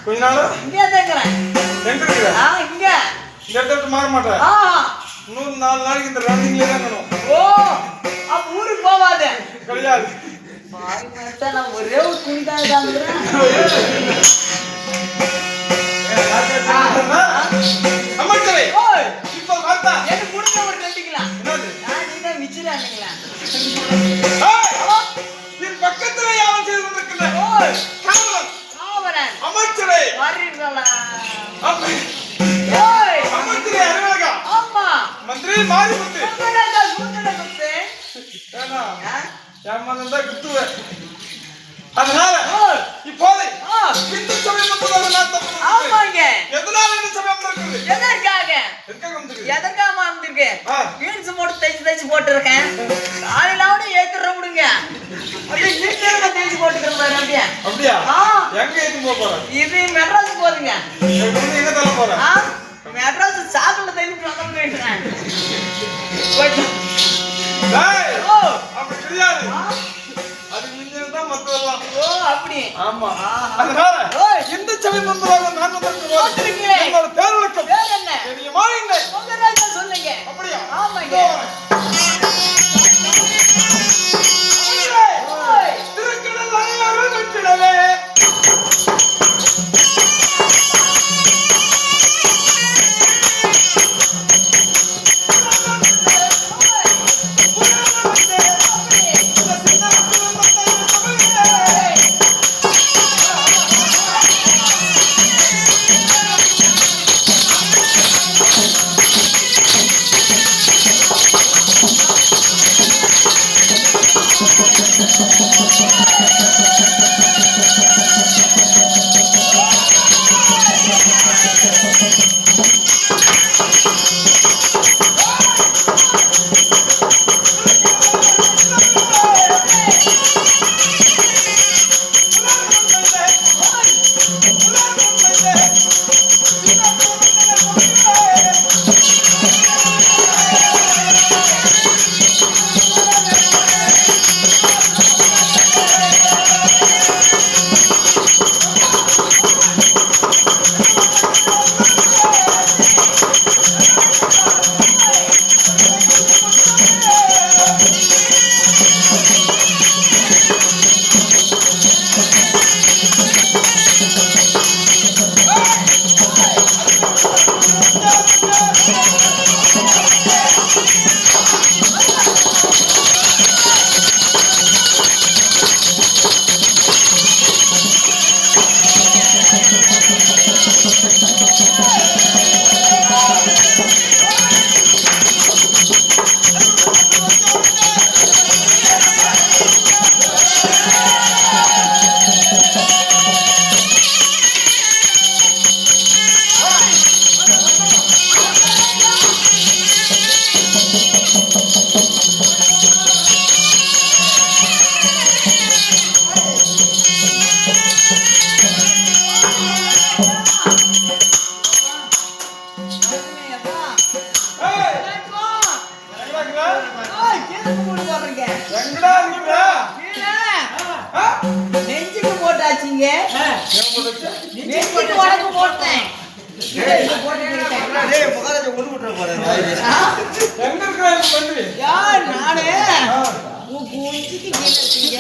கொஞ்ச நாள் இங்கே தேங்கறேன் எங்க இருக்கற இங்க இந்த இடத்துல மாற மாட்டேன் இன்னும் 4 நாளைக்கு இந்த ரன்னிங்ல தான் இருக்கணும் ஓ அப்ப ஊருக்கு போவாதே கிடையாது பாய் மத்த நான் ஒரே ஒரு துணி தான் காங்கறேன் அமைச்சரே ஓய் இப்போ வார்த்தா என்ன குடுங்க ஒரு கட்டிக்கலாம் என்னது நான் நீங்க மிச்சிரானீங்களா ஏய் நீ பக்கத்துல யாவன் செய்து கொண்டிருக்கிற ஓய் காவலன் காவலன் அமைச்சரே வரீங்களா அப்படி ஓய் அமைச்சரே அறிவழகா ஆமா மந்திரி மாரிமுத்து சுந்தரடா சுந்தரமுத்து ஏனா யாமனந்தா குத்துவே அதனால இப்போதை இந்த சமயம் வந்ததால நான் தப்பு ஆமாங்க எதனால இந்த சமயம் நடக்குது எதற்காக எதற்காக வந்திருக்கு வீல்ஸ் போட்டு தைச்சு போட்டுருக்கேன் காலையிலாவோட ஏத்துற விடுங்க அப்படியே வீட்டுல தைச்சு போட்டுக்கிறேன் பாரு அப்படியே அப்படியா எங்க ஏத்தி போற இது மெட்ராஸ் போதுங்க எங்க தள்ள போற மெட்ராஸ் சாக்குல தைச்சு வந்தோம் கேட்டேன் டேய் அப்படி கிடையாது அது மிஞ்சதான் மத்ததெல்லாம் ஓ அப்படி ஆமா அதனால இந்த சமயம் வந்ததாக நான் வந்திருக்கிறேன் என்னோட பேர் விளக்கம் பேர் என்ன தெரியுமா என்ன உங்க ராஜா சொல்லுங்க அப்படியா ஆமாங்க திருக்கடல் அலையாறு வெற்றிடவே நெஞ்சுக்கு போட்டாச்சுங்க நெஞ்சுக்கு உனக்கு போட்டேன் எங்க இருக்கிறாரு மந்திரி? யார் நானே? மூஞ்சிக்கு கீழே இருக்கீங்க.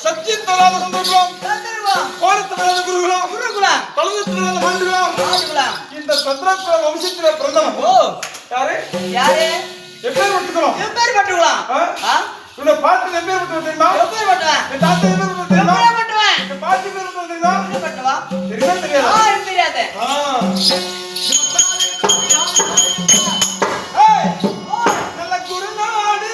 சத்தியத்தலாத சந்தர்ப்பம் கோலத்தலாத குருகுலம் பலவத்தலாத மாண்டுகுலம் இந்த சந்திரகுல வம்சத்திலே பிறந்தவன் யாரு யாரு? எப்பேர் பட்டுக்குறோம்? எப்பேர் பட்டுக்குலாம்? உன்னை பார்த்து எப்பேர் பட்டு தெரியுமா? எப்பேர் பட்டுவேன்? என் தாத்தா எப்பேர் பட்டு தெரியுமா? எப்பேர் பட்டுவேன்? என் பாட்டி பேர் பட்டு தெரியுமா? எப்பேர் பட்டுவா? தெரியுமா தெரியாதா? தெரியாது. நல்ல குருநாடு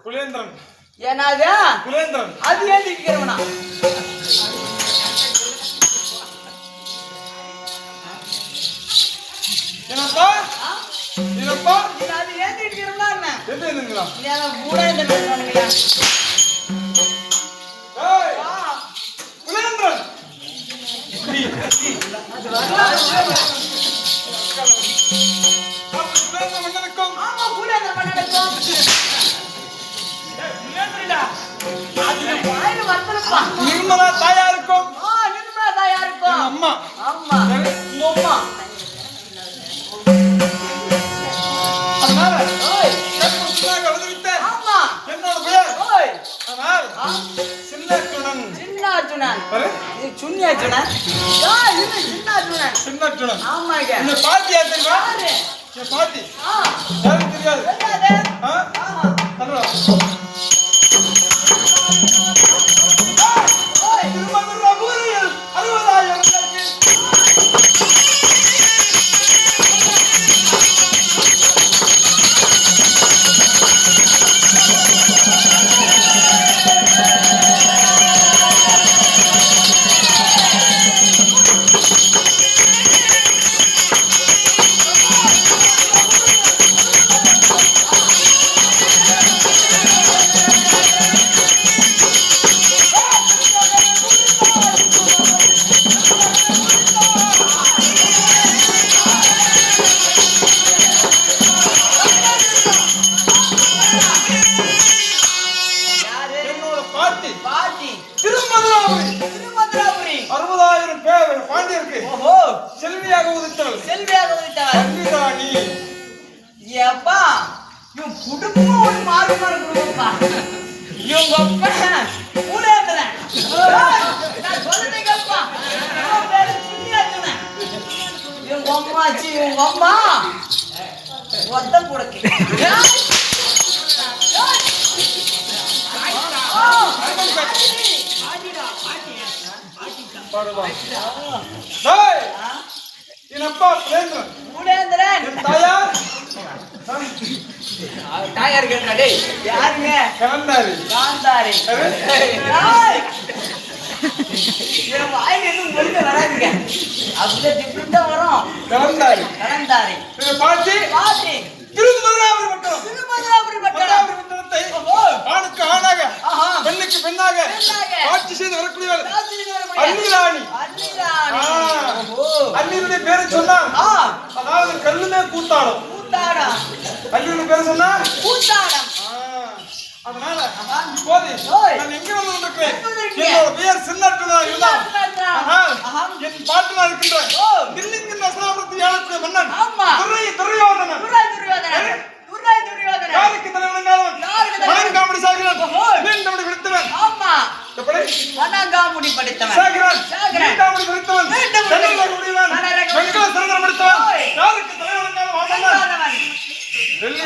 குலேந்திரன். ஏனாது குலேந்திரன் அது ஏன் இருக்கிறவனா? என்னப்பா என்னப்பா அது ஏன் இருக்கிறவனா? என்ன என்னங்கடா நீ கூட இந்த பேசுவானுங்க. ஏய் குலேந்திரன் அது வரலாம். குலேந்திரன் மன்னனுக்கும் ஆமா குலேந்திரன் மன்னனுக்கும் நிர்மலா தாயாருக்கும் நிர்மலா தாயாருக்கும் அம்மா அம்மா அம்மா அதனால ஆமா என்னோட பெயர் அதனால் சின்னச்சுனன் சின்னாச்சுனன் இது சுன்னியாச்சுனன் இது சின்னாச்சுனன் சின்னச்சுனன் ஆமாங்க இந்த பாட்டி யார் தெரியுமா? என் பாட்டி யாருக்கு தெரியாது? திருமதுரபுரியில் 60,000 பேர் பாண்டியருக்கு செல்வியாக உதித்தவள். பண்டிதாணி. ஏப்பா இவன் குடும்பம் ஒரு மாறுமான குடும்பம்ப்பா. இவங்க அப்பா ஊழேந்திரன். நான் சொல்லுறதை கேப்பா. அவன் பேரு சுன்னியாச்சுனன். இவங்க அம்மாச்சி இவங்க அம்மா ஒத்தம் கொடுக்கு அப்பா புலேந்திரன் புலேந்திரன் தாயார் தாயார் கேட்டா யாருங்க காந்தாரி காந்தாரி என் வாயில எதுவும் ஒழுங்க வராதுங்க அப்படியே டிஃப்ரெண்டா வரும் காந்தாரி காந்தாரி பாட்டி பாட்டி திருமதுராபுரி பட்டணம் திருமதுராபுரி பட்டணம் பட்டணத்தை ஆணுக்கு ஆணாக பெண்ணுக்கு பெண்ணாக ஆட்சி செய்து வரக்கூடியவர் அன்னிராணி அன்னியுடைய பேரை சொன்னார் அதாவது கல்லுமே கூத்தாடும் கூத்தாடம் அன்னியுடைய பேரை சொன்னார் கூத்தாடம் அதனால இப்போது நான் எங்க வந்து கொண்டிருக்கிறேன் என்னோட பெயர் சின்னட்டுதான் இருந்தால் என் பாட்டுனா இருக்கின்ற தில்லிங்கின்ற அசலாபுரத்தை ஆளக்கூடிய மன்னன் துரியோதனன் யாருக்கு தலைவனங்காலவன் மணங்காமுடி சாகிறான் மீண்டமுடி பிடித்தவன் எப்படி மணங்காமுடி படித்தவன் சாகிறான் மீண்டாமுடி பிடித்தவன் சென்னலை முடியவன்